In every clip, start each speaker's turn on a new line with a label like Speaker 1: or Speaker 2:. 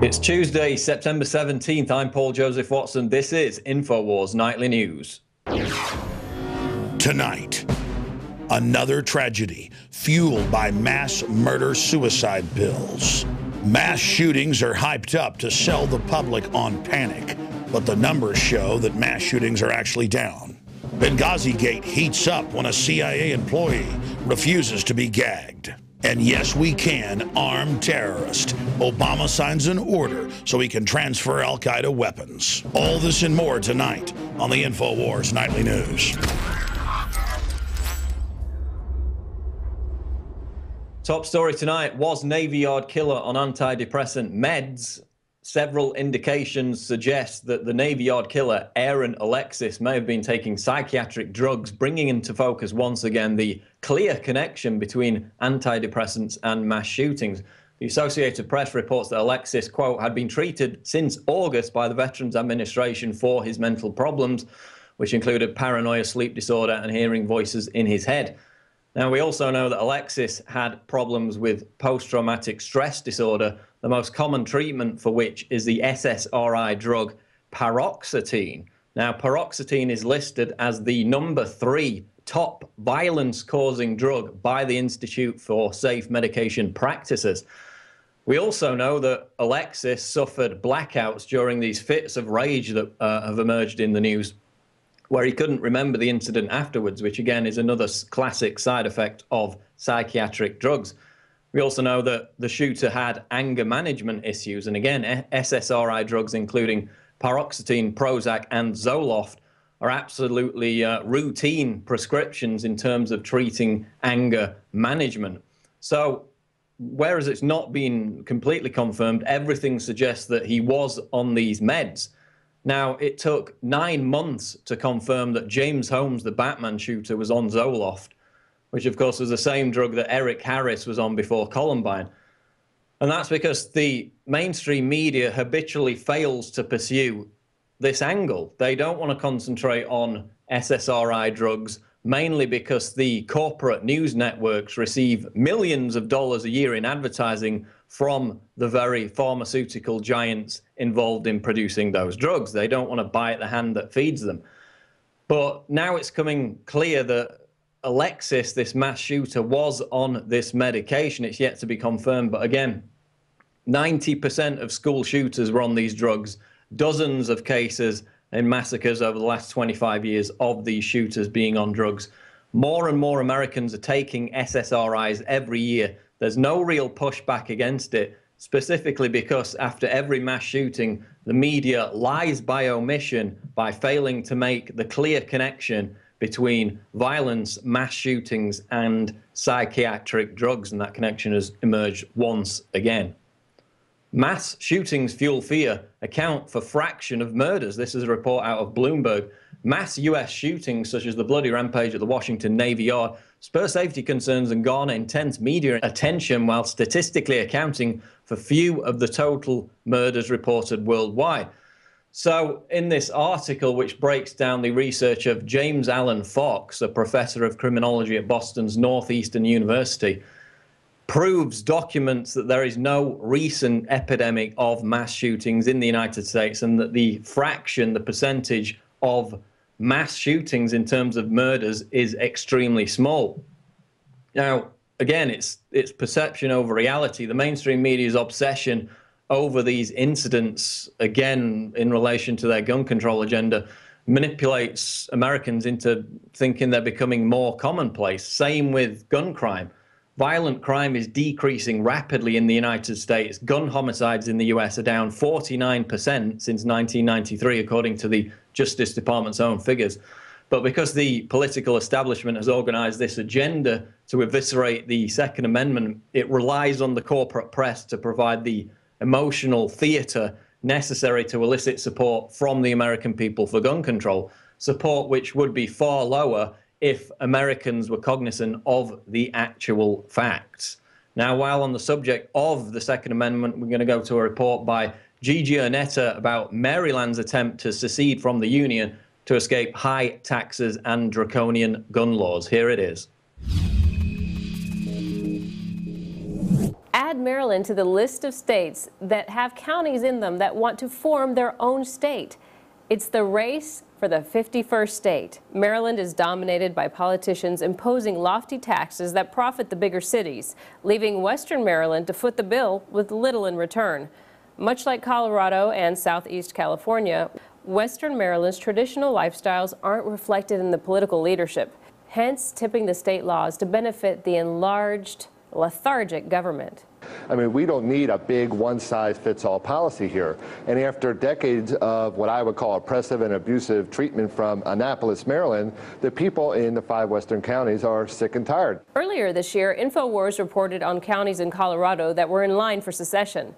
Speaker 1: It's Tuesday, September 17th. I'm Paul Joseph Watson. This is Infowars Nightly News.
Speaker 2: Tonight, another tragedy fueled by mass murder-suicide pills. Mass shootings are hyped up to sell the public on panic, but the numbers show that mass shootings are actually down. Benghazi Gate heats up when a CIA employee refuses to be gagged. And yes, we can arm terrorists. Obama signs an order so he can transfer al-Qaeda weapons. All this and more tonight on the Infowars Nightly News.
Speaker 1: Top story tonight: was Navy Yard killer on antidepressant meds? Several indications suggest that the Navy Yard killer, Aaron Alexis, may have been taking psychiatric drugs, bringing into focus once again the clear connection between antidepressants and mass shootings. The Associated Press reports that Alexis, quote, had been treated since August by the Veterans Administration for his mental problems, which included paranoia, sleep disorder, and hearing voices in his head. Now, we also know that Alexis had problems with post-traumatic stress disorder, the most common treatment for which is the SSRI drug paroxetine. Now, paroxetine is listed as the number 3 top violence-causing drug by the Institute for Safe Medication Practices. We also know that Alexis suffered blackouts during these fits of rage that have emerged in the news, where he couldn't remember the incident afterwards, which again is another classic side effect of psychiatric drugs. We also know that the shooter had anger management issues, and again, SSRI drugs, including paroxetine, Prozac, and Zoloft, are absolutely routine prescriptions in terms of treating anger management. So, whereas it's not been completely confirmed, everything suggests that he was on these meds. Now, it took 9 months to confirm that James Holmes, the Batman shooter, was on Zoloft, which of course was the same drug that Eric Harris was on before Columbine. And that's because the mainstream media habitually fails to pursue this angle. They don't want to concentrate on SSRI drugs, mainly because the corporate news networks receive millions of dollars a year in advertising from the very pharmaceutical giants involved in producing those drugs. They don't want to bite the hand that feeds them. But now it's coming clear that Alexis, this mass shooter, was on this medication. It's yet to be confirmed. But again, 90% of school shooters were on these drugs. Dozens of cases in massacres over the last 25 years of these shooters being on drugs. More and more Americans are taking SSRIs every year. There's no real pushback against it, specifically because after every mass shooting, the media lies by omission by failing to make the clear connection between violence, mass shootings, and psychiatric drugs, and that connection has emerged once again. Mass shootings fuel fear, account for fraction of murders. This is a report out of Bloomberg. Mass U.S. shootings, such as the bloody rampage at the Washington Navy Yard, spur safety concerns and garner intense media attention while statistically accounting for few of the total murders reported worldwide. So in this article, which breaks down the research of James Allen Fox, a professor of criminology at Boston's Northeastern University, documents that there is no recent epidemic of mass shootings in the United States, and that the fraction, the percentage of mass shootings in terms of murders is extremely small. Now, again, it's perception over reality. The mainstream media's obsession over these incidents, again, in relation to their gun control agenda, manipulates Americans into thinking they're becoming more commonplace. Same with gun crime. Violent crime is decreasing rapidly in the United States. Gun homicides in the US are down 49% since 1993, according to the Justice Department's own figures. But because the political establishment has organized this agenda to eviscerate the Second Amendment, it relies on the corporate press to provide the emotional theater necessary to elicit support from the American people for gun control, support which would be far lower if Americans were cognizant of the actual facts. Now, while on the subject of the Second Amendment, we're going to go to a report by Gigi Erneta about Maryland's attempt to secede from the Union to escape high taxes and draconian gun laws. Here it is.
Speaker 3: add Maryland to the list of states that have counties in them that want to form their own state. It's the race for the 51st state. Maryland is dominated by politicians imposing lofty taxes that profit the bigger cities, leaving Western Maryland to foot the bill with little in return. Much like Colorado and Southeast California, Western Maryland's traditional lifestyles aren't reflected in the political leadership, hence tipping the state laws to benefit the enlarged, lethargic government.
Speaker 4: I mean, we don't need a big one-size-fits-all policy here. And after decades of what I would call oppressive and abusive treatment from Annapolis, Maryland, the people in the 5 western counties are sick and tired.
Speaker 3: Earlier this year, Infowars reported on counties in Colorado that were in line for secession.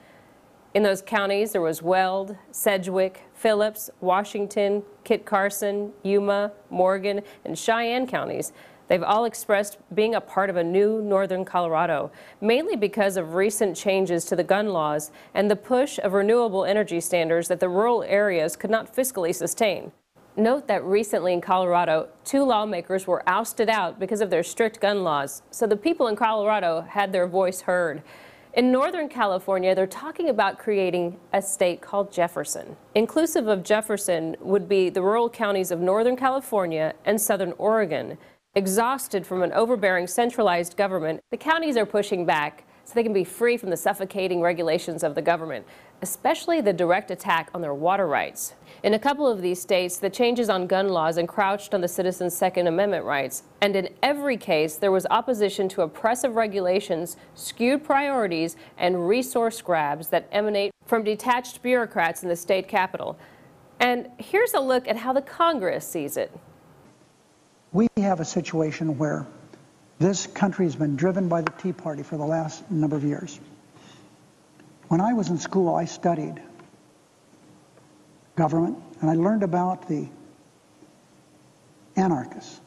Speaker 3: In those counties, there was Weld, Sedgwick, Phillips, Washington, Kit Carson, Yuma, Morgan, and Cheyenne counties. They've all expressed being a part of a new northern Colorado, mainly because of recent changes to the gun laws and the push of renewable energy standards that the rural areas could not fiscally sustain. Note that recently in Colorado, 2 lawmakers were ousted out because of their strict gun laws, so the people in Colorado had their voice heard. In Northern California, they're talking about creating a state called Jefferson. Inclusive of Jefferson would be the rural counties of Northern California and Southern Oregon. Exhausted from an overbearing centralized government, the counties are pushing back so they can be free from the suffocating regulations of the government, especially the direct attack on their water rights. In a couple of these states, the changes on gun laws encroached on the citizens' Second Amendment rights, and in every case, there was opposition to oppressive regulations, skewed priorities, and resource grabs that emanate from detached bureaucrats in the state capitol. And here's a look at how the Congress sees it.
Speaker 5: We have a situation where this country has been driven by the Tea Party for the last number of years. When I was in school, I studied government, and I learned about the anarchists.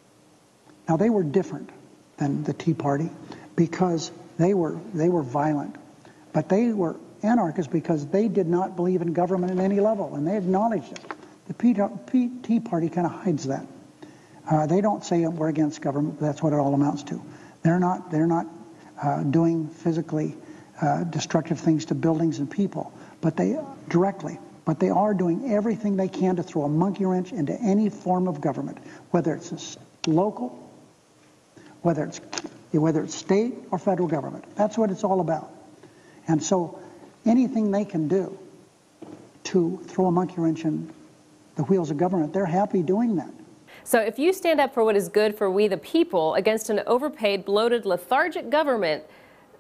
Speaker 5: Now, they were different than the Tea Party because they were violent, but they were anarchists because they did not believe in government at any level, and they acknowledged it. The Tea Party kind of hides that. They don't say we're against government, but that's what it all amounts to. They're not doing physically destructive things to buildings and people, but they are doing everything they can to throw a monkey wrench into any form of government, whether it's local, whether it's state or federal government. That's what it's all about. And so anything they can do to throw a monkey wrench in the wheels of government, they're happy doing that.
Speaker 3: So if you stand up for what is good for we the people against an overpaid, bloated, lethargic government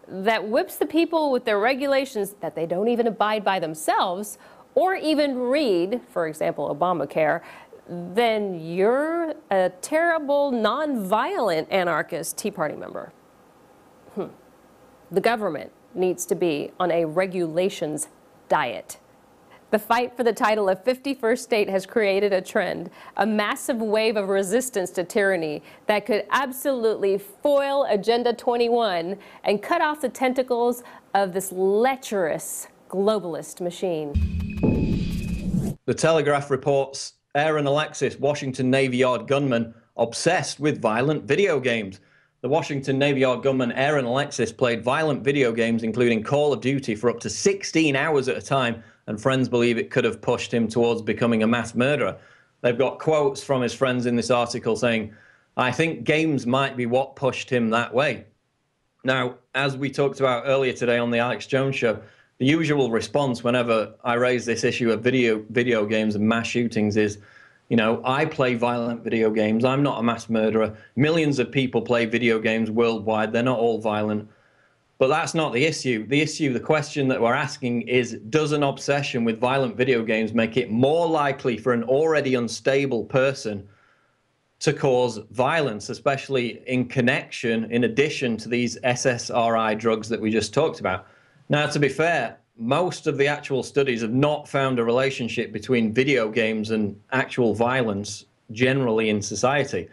Speaker 3: that whips the people with their regulations that they don't even abide by themselves or even read, for example, Obamacare, then you're a terrible, non-violent anarchist Tea Party member. The government needs to be on a regulations diet. The fight for the title of 51st state has created a trend, a massive wave of resistance to tyranny that could absolutely foil Agenda 21 and cut off the tentacles of this lecherous globalist machine.
Speaker 1: The Telegraph reports Aaron Alexis, Washington Navy Yard gunman, obsessed with violent video games. The Washington Navy Yard gunman Aaron Alexis played violent video games, including Call of Duty, for up to 16 hours at a time, and friends believe it could have pushed him towards becoming a mass murderer. They've got quotes from his friends in this article saying, "I think games might be what pushed him that way." Now, as we talked about earlier today on the Alex Jones Show, the usual response whenever I raise this issue of video games and mass shootings is, you know, I play violent video games. I'm not a mass murderer. Millions of people play video games worldwide. They're not all violent. But that's not the issue. The question that we're asking is, does an obsession with violent video games make it more likely for an already unstable person to cause violence, especially in connection, in addition to these SSRI drugs that we just talked about? Now, to be fair, most of the actual studies have not found a relationship between video games and actual violence generally in society.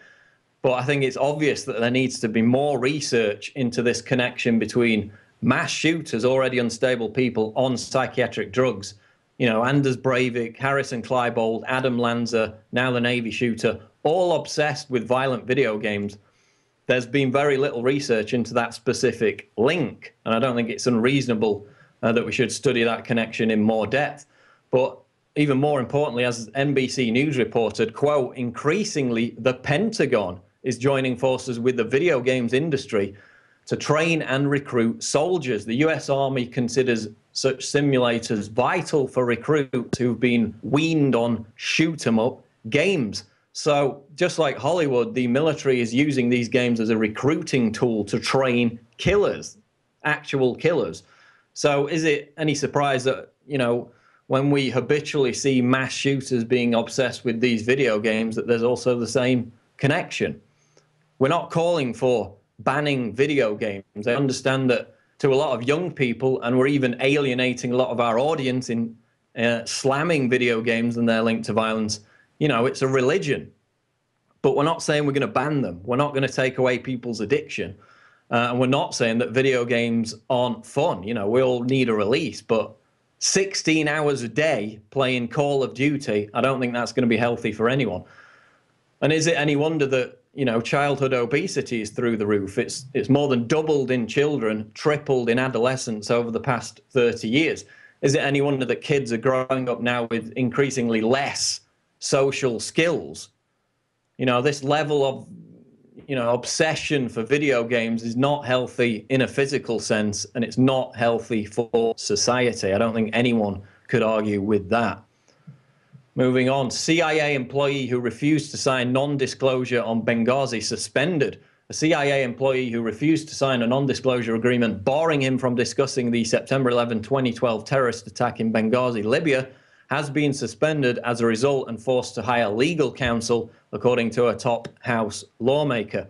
Speaker 1: But I think it's obvious that there needs to be more research into this connection between mass shooters, already unstable people on psychiatric drugs. You know, Anders Breivik, Harrison Kleinbold, Adam Lanza, now the Navy shooter, all obsessed with violent video games. there's been very little research into that specific link. And I don't think it's unreasonable that we should study that connection in more depth. But even more importantly, as NBC News reported, quote, increasingly, the Pentagon is joining forces with the video games industry to train and recruit soldiers. The US Army considers such simulators vital for recruits who've been weaned on shoot-'em-up games. So just like Hollywood, the military is using these games as a recruiting tool to train killers, actual killers. So is it any surprise that, you know, when we habitually see mass shooters being obsessed with these video games, that there's also the same connection? We're not calling for banning video games. I understand that to a lot of young people, and we're even alienating a lot of our audience in slamming video games and their link to violence. You know, it's a religion. But we're not saying we're going to ban them. We're not going to take away people's addiction. And we're not saying that video games aren't fun. You know, we all need a release. But 16 hours a day playing Call of Duty, I don't think that's going to be healthy for anyone. And is it any wonder that, you know, childhood obesity is through the roof? It's more than doubled in children, tripled in adolescents over the past 30 years. Is it any wonder that kids are growing up now with increasingly less social skills? You know, this level of, you know, obsession for video games is not healthy in a physical sense, and it's not healthy for society. I don't think anyone could argue with that. Moving on, CIA employee who refused to sign non-disclosure on Benghazi suspended. A CIA employee who refused to sign a non-disclosure agreement barring him from discussing the September 11, 2012 terrorist attack in Benghazi, Libya, has been suspended as a result and forced to hire legal counsel, according to a top House lawmaker.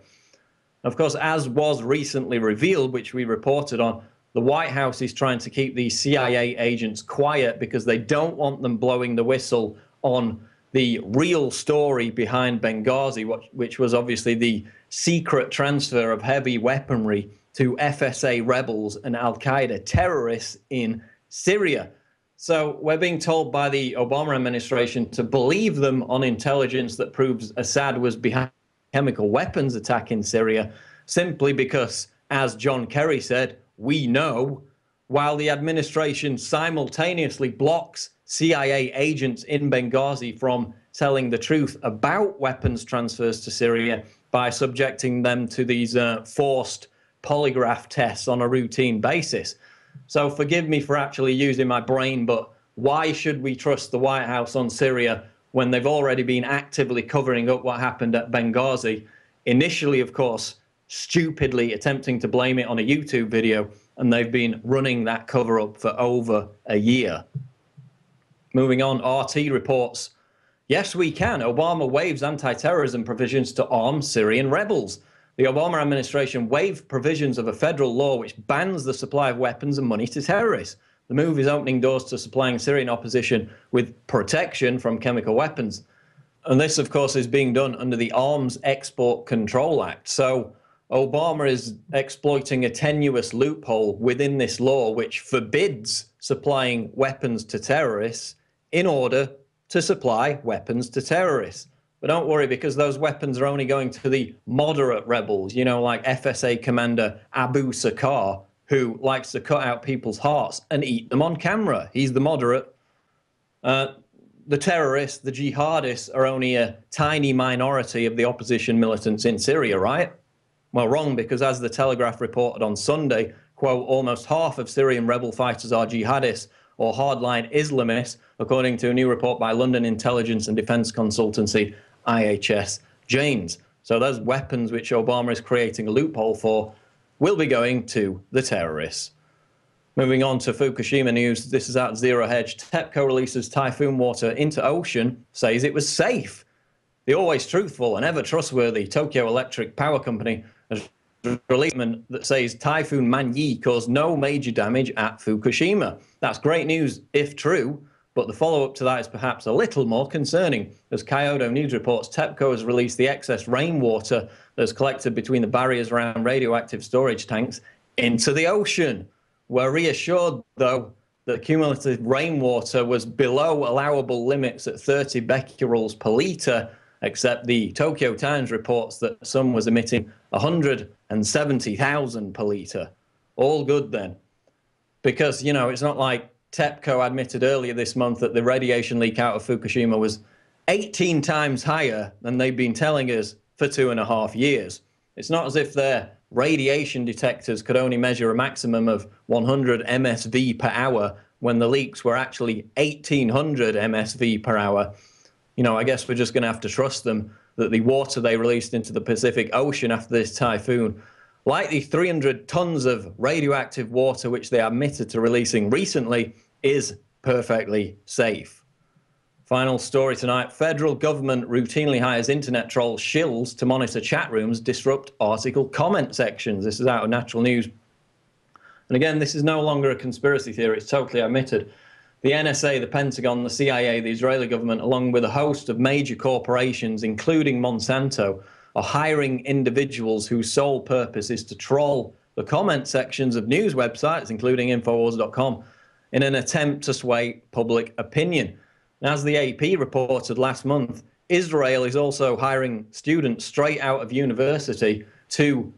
Speaker 1: Of course, as was recently revealed, which we reported on, the White House is trying to keep these CIA agents quiet because they don't want them blowing the whistle on the real story behind Benghazi, which was obviously the secret transfer of heavy weaponry to FSA rebels and Al-Qaeda terrorists in Syria. So we're being told by the Obama administration to believe them on intelligence that proves Assad was behind a chemical weapons attack in Syria, simply because, as John Kerry said, we know, while the administration simultaneously blocks CIA agents in Benghazi from telling the truth about weapons transfers to Syria by subjecting them to these forced polygraph tests on a routine basis. So forgive me for actually using my brain, but why should we trust the White House on Syria when they've already been actively covering up what happened at Benghazi? Initially, of course, stupidly attempting to blame it on a YouTube video, and they've been running that cover-up for over a year. Moving on, RT reports, yes, we can. Obama waives anti-terrorism provisions to arm Syrian rebels. The Obama administration waived provisions of a federal law which bans the supply of weapons and money to terrorists. The move is opening doors to supplying Syrian opposition with protection from chemical weapons. And this, of course, is being done under the Arms Export Control Act. So Obama is exploiting a tenuous loophole within this law which forbids supplying weapons to terrorists in order to supply weapons to terrorists. But don't worry, because those weapons are only going to the moderate rebels, you know, like FSA commander Abu Sakar, who likes to cut out people's hearts and eat them on camera. He's the moderate. The terrorists, the jihadists, are only a tiny minority of the opposition militants in Syria, right? Well, wrong, because as the Telegraph reported on Sunday, quote, almost half of Syrian rebel fighters are jihadists or hardline Islamists, according to a new report by London intelligence and defense consultancy IHS Janes. So those weapons which Obama is creating a loophole for will be going to the terrorists. Moving on to Fukushima news, this is at Zero Hedge. TEPCO releases typhoon water into ocean, says it was safe. The always truthful and ever trustworthy Tokyo Electric Power Company has released a statement that says Typhoon Manyi caused no major damage at Fukushima. That's great news if true, but the follow-up to that is perhaps a little more concerning. As Kyodo News reports, TEPCO has released the excess rainwater that's collected between the barriers around radioactive storage tanks into the ocean. We're reassured, though, that cumulative rainwater was below allowable limits at 30 becquerels per litre, except the Tokyo Times reports that some was emitting 170,000 per litre. All good then. Because, you know, it's not like TEPCO admitted earlier this month that the radiation leak out of Fukushima was 18 times higher than they've been telling us for 2.5 years. It's not as if their radiation detectors could only measure a maximum of 100 MSV per hour when the leaks were actually 1,800 MSV per hour. You know, I guess we're just going to have to trust them that the water they released into the Pacific Ocean after this typhoon, like the 300 tons of radioactive water which they admitted to releasing recently, is perfectly safe. Final story tonight. Federal government routinely hires internet troll shills to monitor chat rooms, disrupt article comment sections. This is out of Natural News. And again, this is no longer a conspiracy theory. It's totally admitted. The NSA, the Pentagon, the CIA, the Israeli government, along with a host of major corporations, including Monsanto, are hiring individuals whose sole purpose is to troll the comment sections of news websites, including Infowars.com, in an attempt to sway public opinion. And as the AP reported last month, Israel is also hiring students straight out of university to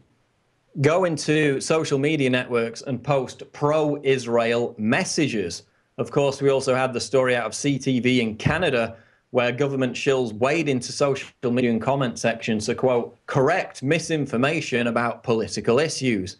Speaker 1: go into social media networks and post pro-Israel messages. Of course, we also had the story out of CTV in Canada, where government shills wade into social media and comment sections to, quote, correct misinformation about political issues.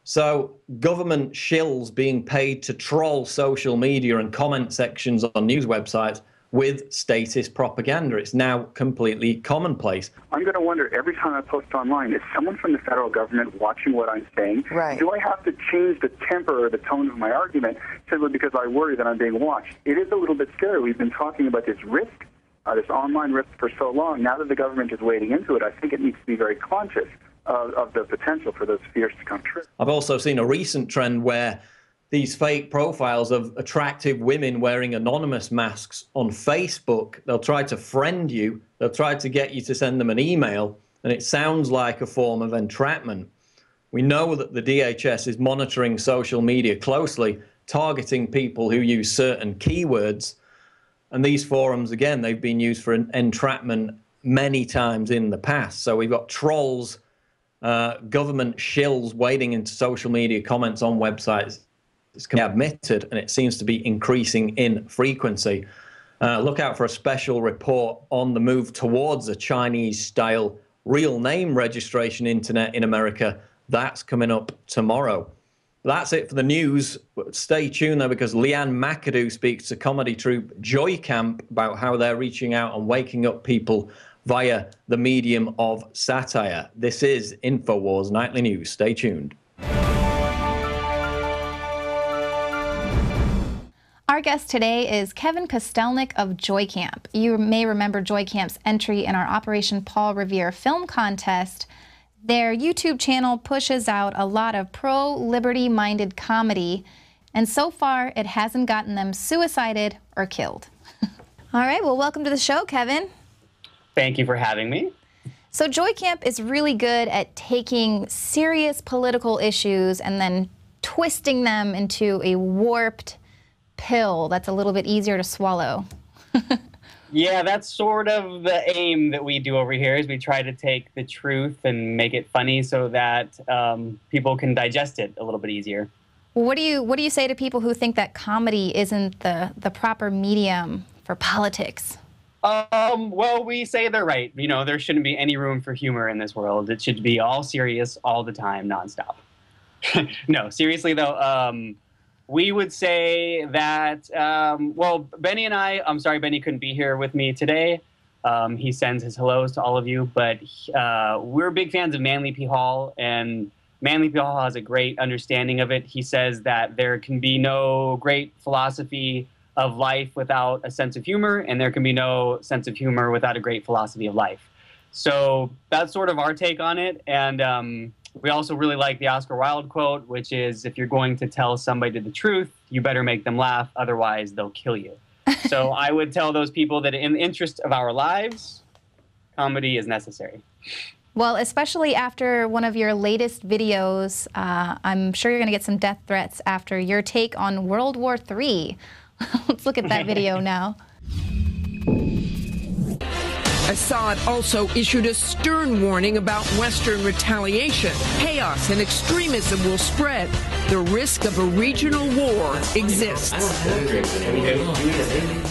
Speaker 1: So government shills being paid to troll social media and comment sections on news websites with statist propaganda. It's now completely commonplace.
Speaker 6: I'm going to wonder every time I post online, is someone from the federal government watching what I'm saying?
Speaker 7: Right.
Speaker 6: Do I have to change the temper or the tone of my argument simply because I worry that I'm being watched? It is a little bit scary. We've been talking about this risk, this online risk for so long. Now that the government is wading into it, I think it needs to be very conscious of the potential for those fears to come true.
Speaker 1: I've also seen a recent trend where these fake profiles of attractive women wearing anonymous masks on Facebook, they'll try to friend you, they'll try to get you to send them an email, and it sounds like a form of entrapment. We know that the DHS is monitoring social media closely, targeting people who use certain keywords, and these forums, again, they've been used for entrapment many times in the past. So we've got trolls, government shills wading into social media comments on websites. It's admitted, and it seems to be increasing in frequency. Look out for a special report on the move towards a Chinese-style real name registration internet in America. That's coming up tomorrow. That's it for the news. Stay tuned, though, because Ann McAdoo speaks to comedy troupe Joycamp about how they're reaching out and waking up people via the medium of satire. This is Infowars Nightly News. Stay tuned.
Speaker 8: Our guest today is Kevin Kastelnik of Joycamp. You may remember Joycamp's entry in our Operation Paul Revere film contest. Their YouTube channel pushes out a lot of pro-liberty-minded comedy, and so far it hasn't gotten them suicided or killed. All right, well, welcome to the show, Kevin.
Speaker 9: Thank you for having me.
Speaker 8: So Joycamp is really good at taking serious political issues and then twisting them into a warped pill that's a little bit easier to swallow.
Speaker 9: Yeah, that's sort of the aim that we do over here, is we try to take the truth and make it funny so that people can digest it a little bit easier.
Speaker 8: What do you say to people who think that comedy isn't the proper medium for politics?
Speaker 9: Well, we say they're right. You know, there shouldn't be any room for humor in this world. It should be all serious all the time, nonstop. No, seriously though, we would say that, well, Benny and I'm sorry Benny couldn't be here with me today. He sends his hellos to all of you, but we're big fans of Manly P. Hall, and Manly P. Hall has a great understanding of it. He says that there can be no great philosophy of life without a sense of humor, and there can be no sense of humor without a great philosophy of life. So that's sort of our take on it, and we also really like the Oscar Wilde quote, which is, if you're going to tell somebody the truth, you better make them laugh, otherwise they'll kill you. So I would tell those people that in the interest of our lives, comedy is necessary.
Speaker 8: Well, especially after one of your latest videos, I'm sure you're going to get some death threats after your take on World War III. Let's look at that video now.
Speaker 7: Assad also issued a stern warning about Western retaliation. Chaos and extremism will spread. The risk of a regional war exists.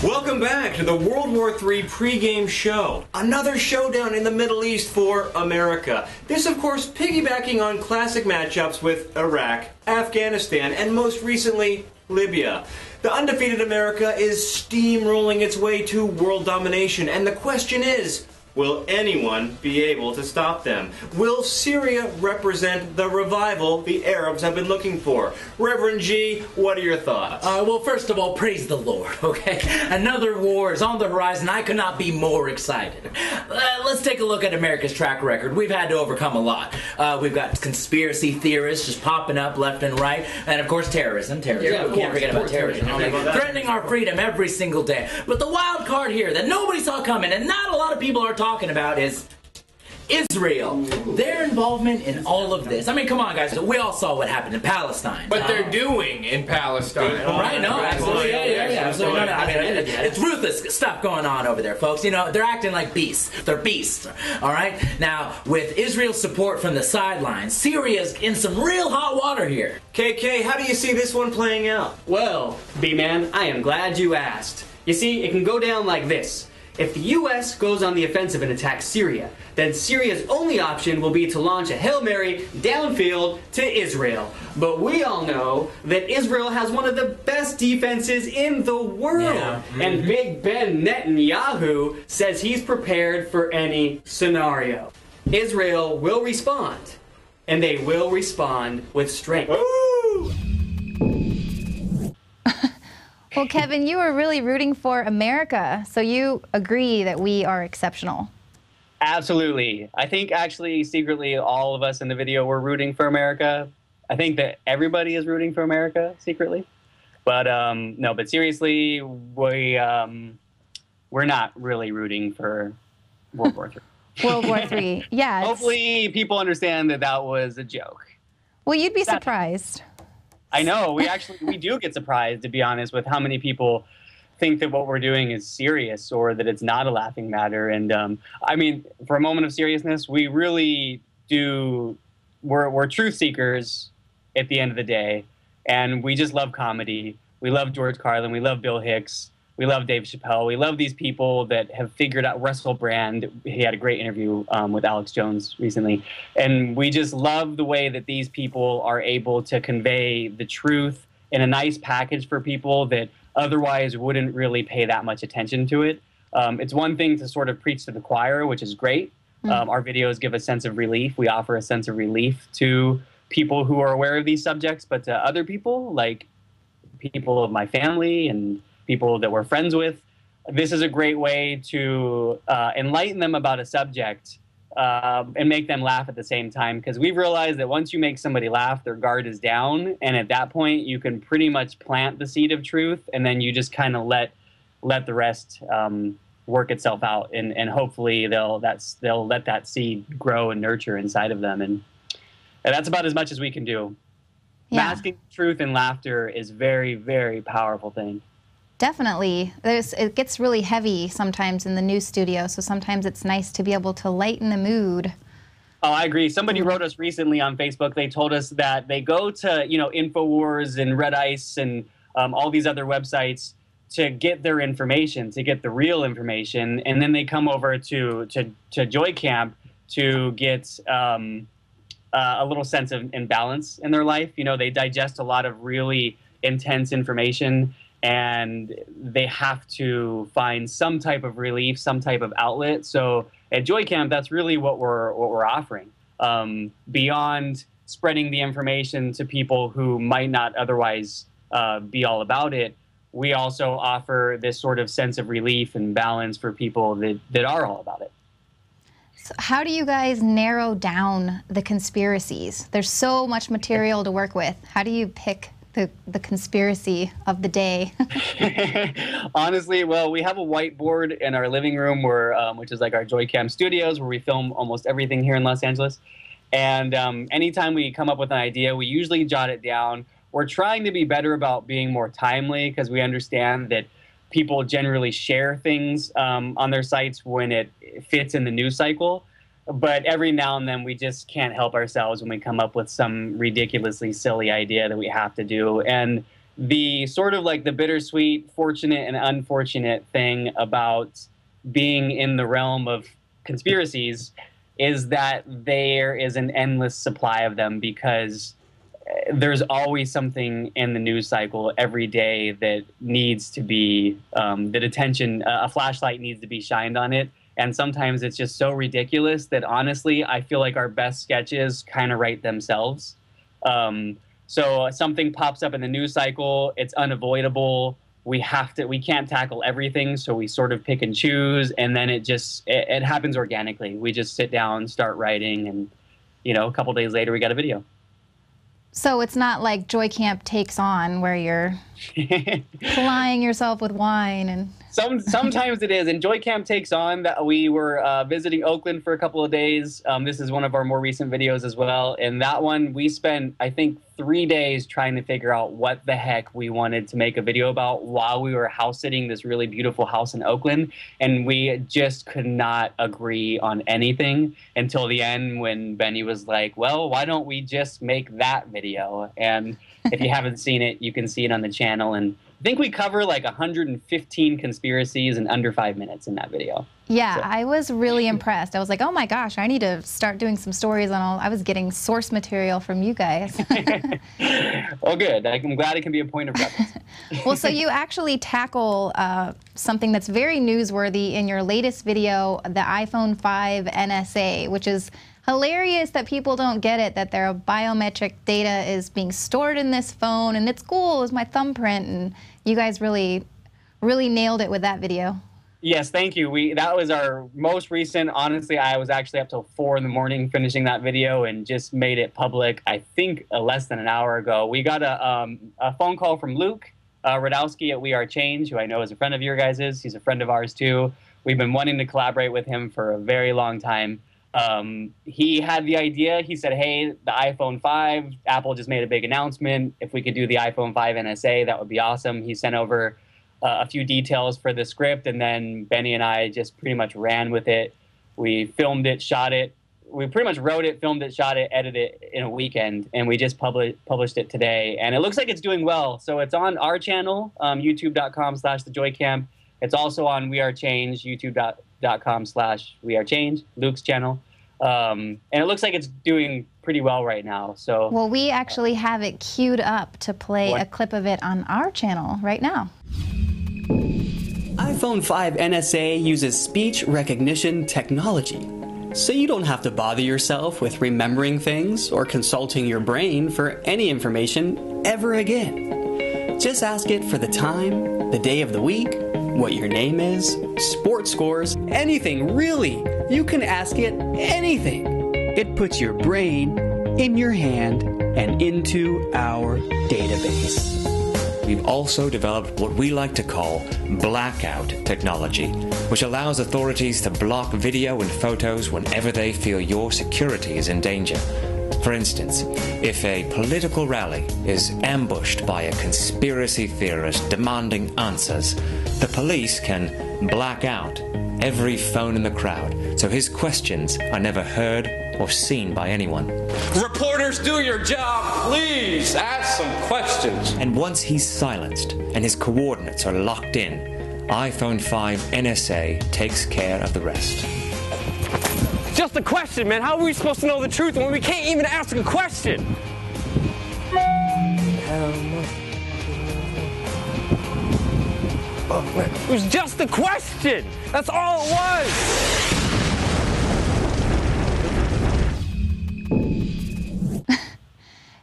Speaker 10: Welcome back to the World War III pregame show. Another showdown in the Middle East for America. This, of course, piggybacking on classic matchups with Iraq, Afghanistan, and most recently, Libya. The undefeated America is steamrolling its way to world domination, and the question is, will anyone be able to stop them? Will Syria represent the revival the Arabs have been looking for? Reverend G, what are your thoughts?
Speaker 11: Well, first of all, praise the Lord, okay? Another war is on the horizon. I could not be more excited. Let's take a look at America's track record. We've had to overcome a lot. We've got conspiracy theorists just popping up left and right. And, of course, terrorism.
Speaker 10: Yeah,
Speaker 11: Can't forget about terrorism. Threatening our freedom every single day. But the wild card here that nobody saw coming, and not a lot of people are talking about, is Israel. Their involvement in all of this. I mean, come on, guys. We all saw what happened in Palestine.
Speaker 12: But they're doing in Palestine.
Speaker 11: Right? No, absolutely. Yeah, absolutely. No, I mean, it's ruthless stuff going on over there, folks. You know, they're acting like beasts. They're beasts. All right? Now, with Israel's support from the sidelines, Syria's in some real hot water here.
Speaker 10: KK, how do you see this one playing out?
Speaker 9: Well, B-Man, I am glad you asked. You see, it can go down like this. If the U.S. goes on the offensive and attacks Syria, then Syria's only option will be to launch a Hail Mary downfield to Israel. But we all know that Israel has one of the best defenses in the world. Yeah. And Big Ben Netanyahu says he's prepared for any scenario. Israel will respond, and they will respond with strength.
Speaker 10: Ooh!
Speaker 8: Well, Kevin, you were really rooting for America, so you agree that we are exceptional.
Speaker 9: Absolutely. I think actually secretly all of us in the video were rooting for America. I think that everybody is rooting for America secretly. But no, but seriously, we're not really rooting for World War III.
Speaker 8: World War III, yeah.
Speaker 9: Hopefully people understand that that was a joke.
Speaker 8: Well, you'd be surprised.
Speaker 9: I know. We do get surprised, to be honest, with how many people think that what we're doing is serious or that it's not a laughing matter. And I mean, for a moment of seriousness, we really do. We're truth seekers at the end of the day, and we just love comedy. We love George Carlin. We love Bill Hicks. We love Dave Chappelle. We love these people that have figured out Russell Brand. He had a great interview with Alex Jones recently. And we just love the way that these people are able to convey the truth in a nice package for people that otherwise wouldn't really pay that much attention to it. It's one thing to sort of preach to the choir, which is great. Our videos give a sense of relief. We offer a sense of relief to people who are aware of these subjects, but to other people, like people of my family and people that we're friends with, this is a great way to enlighten them about a subject and make them laugh at the same time. Because we've realized that once you make somebody laugh, their guard is down. And at that point, you can pretty much plant the seed of truth. And then you just kind of let the rest work itself out. And hopefully they'll let that seed grow and nurture inside of them. And that's about as much as we can do. Yeah. Masking truth and laughter is very, very powerful thing.
Speaker 8: Definitely. It gets really heavy sometimes in the news studio, so sometimes it's nice to be able to lighten the mood.
Speaker 9: Oh, I agree. Somebody wrote us recently on Facebook. They told us that they go to, Infowars and Red Ice and all these other websites to get their information, to get the real information, and then they come over to Joycamp to get a little sense of balance in their life. They digest a lot of really intense information, and they have to find some type of relief, some type of outlet. So at Joycamp, that's really what we're offering. Beyond spreading the information to people who might not otherwise be all about it, we also offer this sort of sense of relief and balance for people that are all about it.
Speaker 8: So how do you guys narrow down the conspiracies? There's so much material to work with. How do you pick the conspiracy of the day?
Speaker 9: Honestly, well, we have a whiteboard in our living room which is like our Joycamp studios, where we film almost everything here in Los Angeles. And anytime we come up with an idea, we usually jot it down. We're trying to be better about being more timely, because we understand that people generally share things on their sites when it fits in the news cycle. But every now and then we just can't help ourselves when we come up with some ridiculously silly idea that we have to do. And the sort of like the bittersweet, fortunate and unfortunate thing about being in the realm of conspiracies is that there is an endless supply of them, because there's always something in the news cycle every day that needs to be, that attention, a flashlight needs to be shined on it. And sometimes it's just so ridiculous that honestly, I feel like our best sketches kind of write themselves. So something pops up in the news cycle, it's unavoidable. We can't tackle everything, so we sort of pick and choose, and then it happens organically. We just sit down, start writing, and a couple days later we got a video.
Speaker 8: So it's not like Joycamp takes on, where you're plying yourself with wine and...
Speaker 9: Sometimes it is, and Joycamp takes on. That we were visiting Oakland for a couple of days. This is one of our more recent videos as well, and that one we spent, I think, 3 days trying to figure out what the heck we wanted to make a video about while we were house sitting this really beautiful house in Oakland, and we just could not agree on anything until the end when Benny was like, well, why don't we just make that video? And if you haven't seen it, you can see it on the channel, and I think we cover like 115 conspiracies in under 5 minutes in that video.
Speaker 8: Yeah,
Speaker 9: so.
Speaker 8: I was really impressed. I was like, oh my gosh, I need to start doing some stories on all. I was getting source material from you guys.
Speaker 9: Well, good. I'm glad it can be a point of reference.
Speaker 8: Well, so you actually tackle something that's very newsworthy in your latest video, the iPhone 5 NSA, which is hilarious that people don't get it, that their biometric data is being stored in this phone, and it's cool, it's my thumbprint, and you guys really nailed it with that video.
Speaker 9: Yes, thank you. That was our most recent. Honestly, I was actually up till 4 in the morning finishing that video and just made it public, I think, less than an hour ago. We got a phone call from Luke Radowski at We Are Change, who I know is a friend of your guys's. He's a friend of ours, too. We've been wanting to collaborate with him for a very long time. He had the idea. He said, hey, the iPhone 5, Apple just made a big announcement. If we could do the iPhone 5 NSA, that would be awesome. He sent over a few details for the script, and then Benny and I just pretty much ran with it. We filmed it, shot it. We pretty much wrote it, filmed it, shot it, edited it in a weekend, and we just published it today. And it looks like it's doing well. So it's on our channel, youtube.com/thejoycamp. It's also on We Are Change, youtube.com/We Are Change, Luke's channel. And it looks like it's doing pretty well right now. So
Speaker 8: well, we actually have it queued up to play a clip of it on our channel right now.
Speaker 13: iPhone 5 NSA uses speech recognition technology, so you don't have to bother yourself with remembering things or consulting your brain for any information ever again. Just ask it for the time, the day of the week, what your name is, sports scores, anything, really. You can ask it anything. It puts your brain in your hand and into our database.
Speaker 14: We've also developed what we like to call blackout technology, which allows authorities to block video and photos whenever they feel your security is in danger. For instance, if a political rally is ambushed by a conspiracy theorist demanding answers, the police can black out every phone in the crowd, so his questions are never heard or seen by anyone.
Speaker 12: Reporters, do your job, please. Ask some questions.
Speaker 14: And once he's silenced and his coordinates are locked in, iPhone 5 NSA takes care of the rest.
Speaker 12: Just a question, man. How are we supposed to know the truth when we can't even ask a question? It was just a question. That's all it was.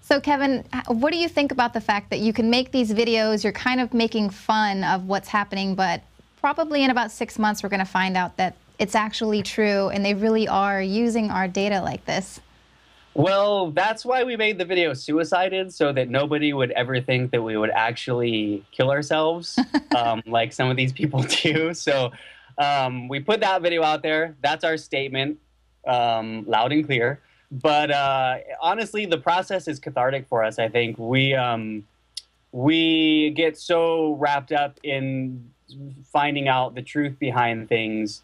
Speaker 8: So Kevin, what do you think about the fact that you can make these videos, you're kind of making fun of what's happening, but probably in about 6 months we're going to find out that it's actually true and they really are using our data like this?
Speaker 9: Well, that's why we made the video Suicided, so that nobody would ever think that we would actually kill ourselves like some of these people do. So we put that video out there. That's our statement, loud and clear. But honestly, the process is cathartic for us. I think we get so wrapped up in finding out the truth behind things,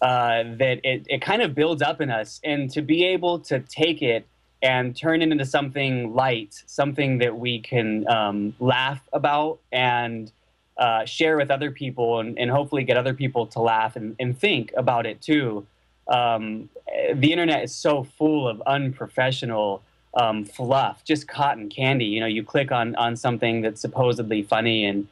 Speaker 9: that it kind of builds up in us. And to be able to take it and turn it into something light, something that we can laugh about and share with other people, and hopefully get other people to laugh and think about it too. The internet is so full of unprofessional fluff, just cotton candy. You know, you click on something that's supposedly funny, and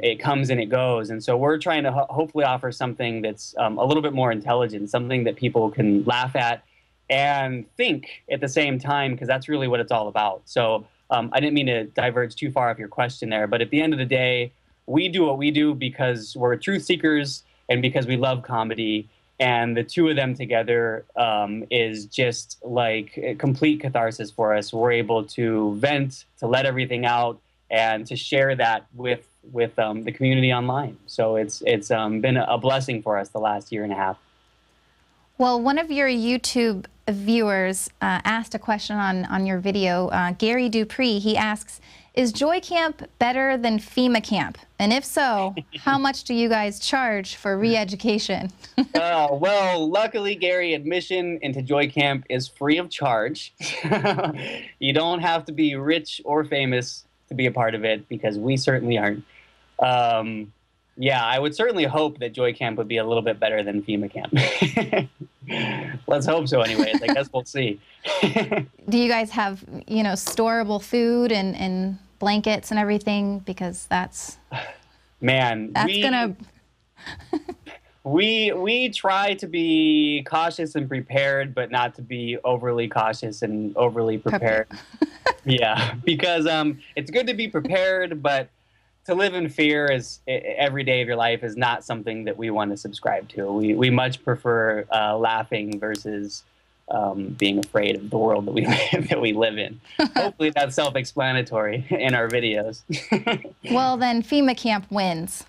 Speaker 9: it comes and it goes. And so we're trying to hopefully offer something that's a little bit more intelligent, something that people can laugh at and think at the same time, because that's really what it's all about. So I didn't mean to diverge too far off your question there, but at the end of the day, we do what we do because we're truth seekers and because we love comedy. And the two of them together is just like a complete catharsis for us. We're able to vent, to let everything out, and to share that with the community online. So it's been a blessing for us the last year and a half.
Speaker 8: Well, one of your YouTube viewers asked a question on your video. Gary Dupree, he asks, is Joycamp better than FEMA camp? And if so, how much do you guys charge for re-education?
Speaker 9: Well, luckily, Gary, admission into Joycamp is free of charge. You don't have to be rich or famous to be a part of it, because we certainly aren't. Yeah, I would certainly hope that Joycamp would be a little bit better than FEMA camp. Let's hope so anyways. I guess we'll see.
Speaker 8: Do you guys have, you know, storable food and blankets and everything? Because that's...
Speaker 9: Man, we try to be cautious and prepared, but not to be overly cautious and overly prepared. Yeah, because it's good to be prepared, but to live in fear every day of your life is not something that we want to subscribe to. We much prefer laughing versus being afraid of the world that we live in. Hopefully that's self-explanatory in our videos.
Speaker 8: Well, then FEMA camp wins.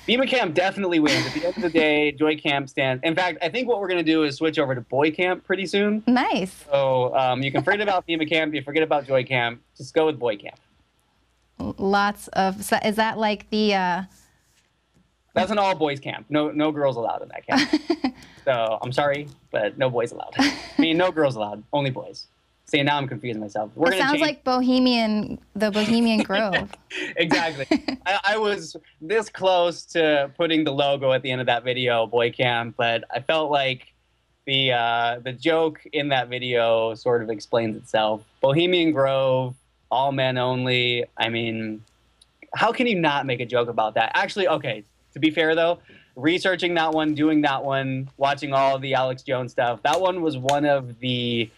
Speaker 9: FEMA camp definitely wins. At the end of the day, Joycamp stands. In fact, I think what we're going to do is switch over to Boy Camp pretty soon.
Speaker 8: Nice.
Speaker 9: So you can forget about FEMA camp. You forget about Joycamp. Just go with Boy Camp.
Speaker 8: Lots of, is that like the...
Speaker 9: That's an all-boys camp. No girls allowed in that camp. So I'm sorry, but no boys allowed. I mean, no girls allowed, only boys. See, now I'm confusing myself.
Speaker 8: It sounds like the Bohemian Grove.
Speaker 9: Exactly. I was this close to putting the logo at the end of that video, Boy Camp, but I felt like the joke in that video sort of explains itself. Bohemian Grove, all men only. I mean, how can you not make a joke about that? Actually, okay, to be fair though, researching that one, doing that one, watching all of the Alex Jones stuff, that one was one of the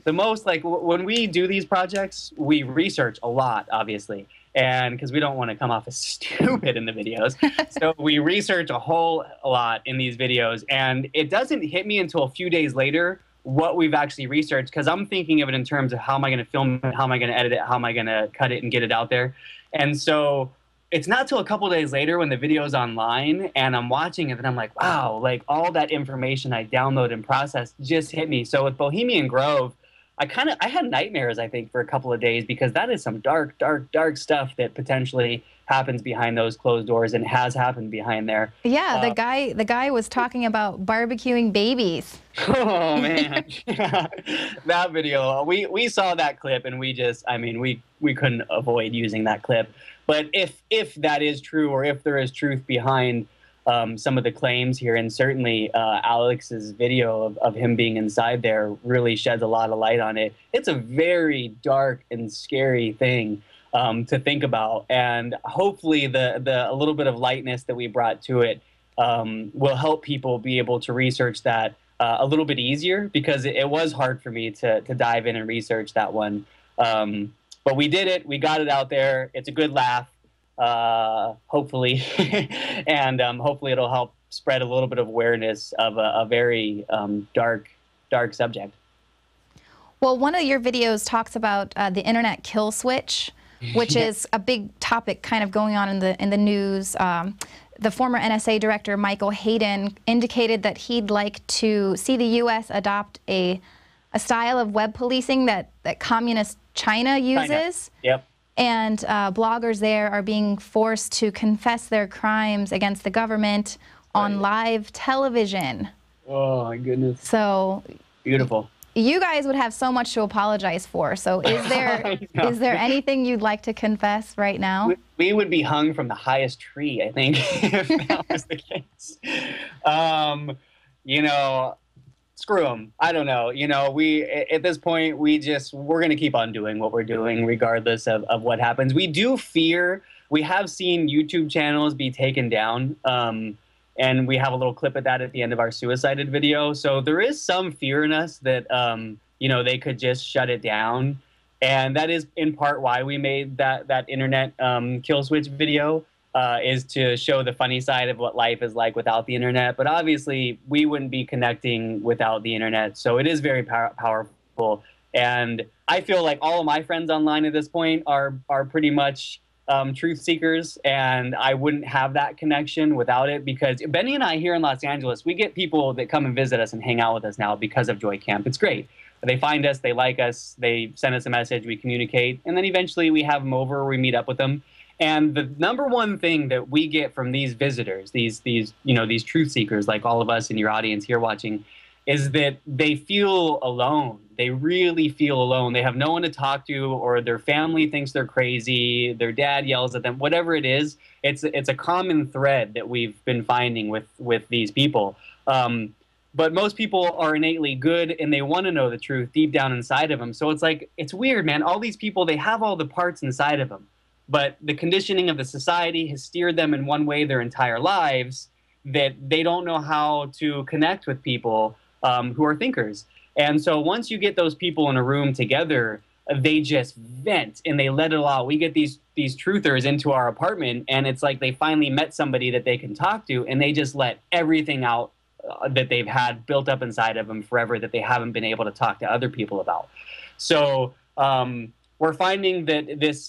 Speaker 9: most, like, when we do these projects, we research a lot, obviously, and because we don't want to come off as stupid in the videos. So we research a whole lot in these videos, and it doesn't hit me until a few days later what we've actually researched, because I'm thinking of it in terms of how am I going to film it, how am I going to edit it, how am I going to cut it and get it out there. And so it's not till a couple days later when the video's online and I'm watching it that I'm like, wow, like all that information I download and process just hit me. So with Bohemian Grove, I had nightmares, I think, for a couple of days, because that is some dark, dark, dark stuff that potentially happens behind those closed doors and has happened behind there.
Speaker 8: Yeah, the guy was talking about barbecuing babies.
Speaker 9: Oh man, that video, we saw that clip and we just, I mean, we couldn't avoid using that clip. But if that is true, or if there is truth behind some of the claims here, and certainly Alex's video of him being inside there really sheds a lot of light on it. It's a very dark and scary thing to think about, and hopefully the a little bit of lightness that we brought to it will help people be able to research that a little bit easier, because it was hard for me to dive in and research that one. But we did it. We got it out there. It's a good laugh, hopefully, and hopefully it'll help spread a little bit of awareness of a very dark subject.
Speaker 8: Well, one of your videos talks about the internet kill switch, which is a big topic kind of going on in the news. The former NSA director, Michael Hayden, indicated that he'd like to see the U.S. adopt a style of web policing that communist China uses.
Speaker 9: Yep.
Speaker 8: And bloggers there are being forced to confess their crimes against the government on live television.
Speaker 9: Oh, my goodness.
Speaker 8: So
Speaker 9: beautiful.
Speaker 8: You guys would have so much to apologize for. So is there anything you'd like to confess right now?
Speaker 9: We would be hung from the highest tree, I think, if that was the case. You know, screw them. I don't know. You know, at this point, we're going to keep on doing what we're doing regardless of what happens. We do fear, we have seen YouTube channels be taken down. And we have a little clip of that at the end of our suicided video. So there is some fear in us that, you know, they could just shut it down. And that is in part why we made that internet kill switch video, is to show the funny side of what life is like without the internet. But obviously, we wouldn't be connecting without the internet. So it is very powerful. And I feel like all of my friends online at this point are pretty much truth seekers, and I wouldn't have that connection without it, because Benny and I here in Los Angeles, we get people that come and visit us and hang out with us now because of Joycamp. It's great. They find us, they like us, they send us a message, we communicate, and then eventually we have them over, we meet up with them. And the number one thing that we get from these visitors, these truth seekers like all of us in your audience here watching, is that they feel alone. They really feel alone. They have no one to talk to, or their family thinks they're crazy, their dad yells at them, whatever it is. It's a common thread that we've been finding with these people. But most people are innately good, and they want to know the truth deep down inside of them. So it's weird, man. All these people, they have all the parts inside of them, but the conditioning of the society has steered them in one way their entire lives, that they don't know how to connect with people who are thinkers. And so once you get those people in a room together, they just vent and they let it all out. We get these truthers into our apartment, and it's like they finally met somebody that they can talk to, and they just let everything out that they've had built up inside of them forever that they haven't been able to talk to other people about. So we're finding that this,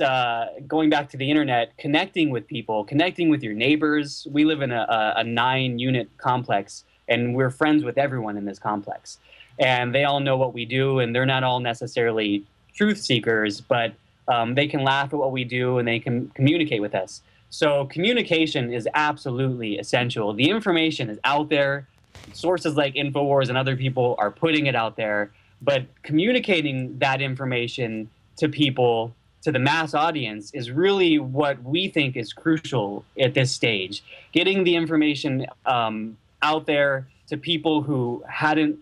Speaker 9: going back to the internet, connecting with people, connecting with your neighbors. We live in a 9-unit complex, and we're friends with everyone in this complex. And they all know what we do, and they're not all necessarily truth seekers, but they can laugh at what we do, and they can communicate with us. So communication is absolutely essential. The information is out there. Sources like Infowars and other people are putting it out there, but communicating that information to people, to the mass audience, is really what we think is crucial at this stage. Getting the information out there to people who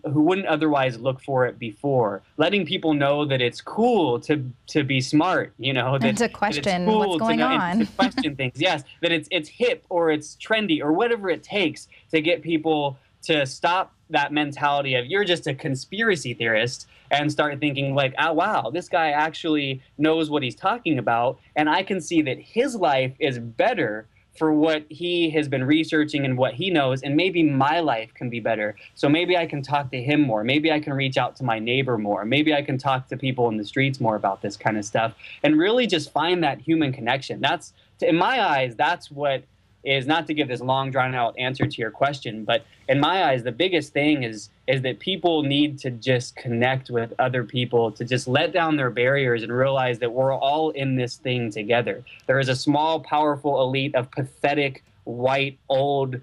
Speaker 9: wouldn't otherwise look for it before. Letting people know that it's cool to be smart, you know, that,
Speaker 8: and to question
Speaker 9: that it's cool
Speaker 8: what's going on.
Speaker 9: to question things, yes, that it's hip or it's trendy or whatever it takes to get people to stop that mentality of you're just a conspiracy theorist and start thinking like, oh, wow, this guy actually knows what he's talking about, and I can see that his life is better for what he has been researching and what he knows, and maybe my life can be better. So maybe I can talk to him more. Maybe I can reach out to my neighbor more. Maybe I can talk to people in the streets more about this kind of stuff, and really just find that human connection. That's, in my eyes, that's what is, not to give this long drawn out answer to your question, but in my eyes, the biggest thing is that people need to just connect with other people, to just let down their barriers and realize that we're all in this thing together. There is a small, powerful elite of pathetic, white, old,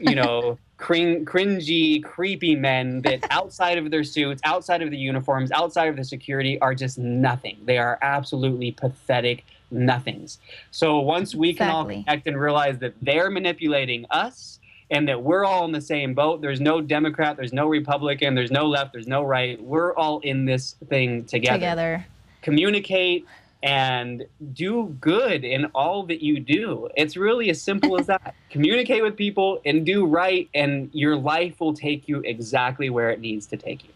Speaker 9: you know, cringy, creepy men that outside of their suits, outside of the uniforms, outside of the security are just nothing. They are absolutely pathetic nothings. So once we can all connect and realize that they're manipulating us and that we're all in the same boat, there's no Democrat, there's no Republican, there's no left, there's no right. We're all in this thing together. Communicate and do good in all that you do. It's really as simple as that. Communicate with people and do right, and your life will take you exactly where it needs to take you.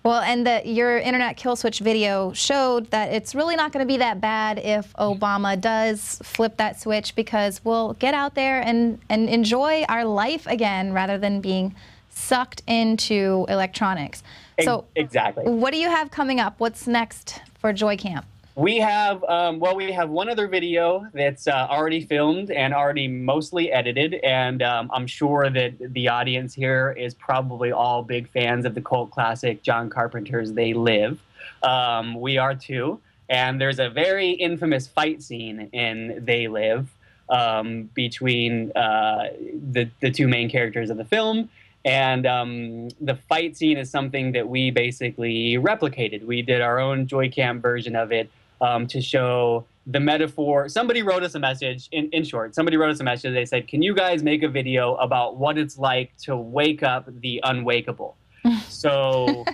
Speaker 8: Well, and your internet kill switch video showed that it's really not going to be that bad if Obama does flip that switch, because we'll get out there and enjoy our life again rather than being sucked into electronics. So
Speaker 9: exactly.
Speaker 8: What do you have coming up? What's next for Joycamp?
Speaker 9: We have, we have one other video that's already filmed and already mostly edited, and I'm sure that the audience here is probably all big fans of the cult classic John Carpenter's They Live. We are too, And there's a very infamous fight scene in They Live between the two main characters of the film. And the fight scene is something that we basically replicated. We did our own Joycamp version of it to show the metaphor. Somebody wrote us a message, in short, somebody wrote us a message. They said, can you guys make a video about what it's like to wake up the unwakeable? So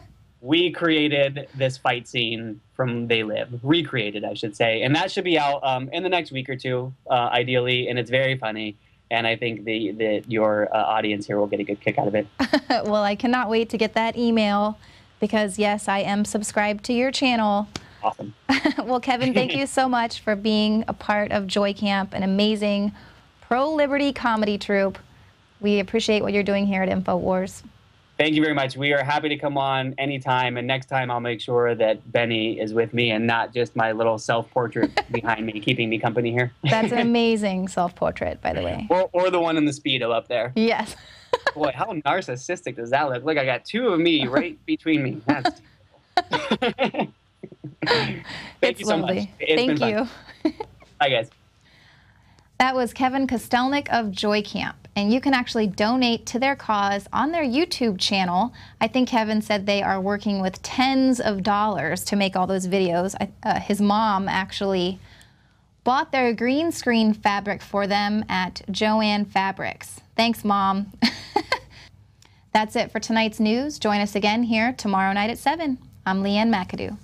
Speaker 9: we created this fight scene from They Live, recreated, I should say. And that should be out in the next week or two, ideally. And it's very funny. And I think that your audience here will get a good kick out of it.
Speaker 8: Well, I cannot wait to get that email because, yes, I am subscribed to your channel.
Speaker 9: Awesome.
Speaker 8: Well, Kevin, thank you so much for being a part of Joycamp, an amazing pro-liberty comedy troupe. We appreciate what you're doing here at Infowars.
Speaker 9: Thank you very much. We are happy to come on anytime, and next time I'll make sure that Benny is with me and not just my little self-portrait behind me, keeping me company here.
Speaker 8: That's an amazing self-portrait, by the way.
Speaker 9: Or the one in the Speedo up there.
Speaker 8: Yes.
Speaker 9: Boy, how narcissistic does that look? Look, I got two of me right between me. That's Thank you so much.
Speaker 8: Thank you.
Speaker 9: Bye, guys.
Speaker 8: That was Kevin Kastelnik of Joycamp, and you can actually donate to their cause on their YouTube channel. I think Kevin said they are working with tens of dollars to make all those videos. His mom actually bought their green screen fabric for them at Joann Fabrics. Thanks, Mom. That's it for tonight's news. Join us again here tomorrow night at 7. I'm Ann McAdoo.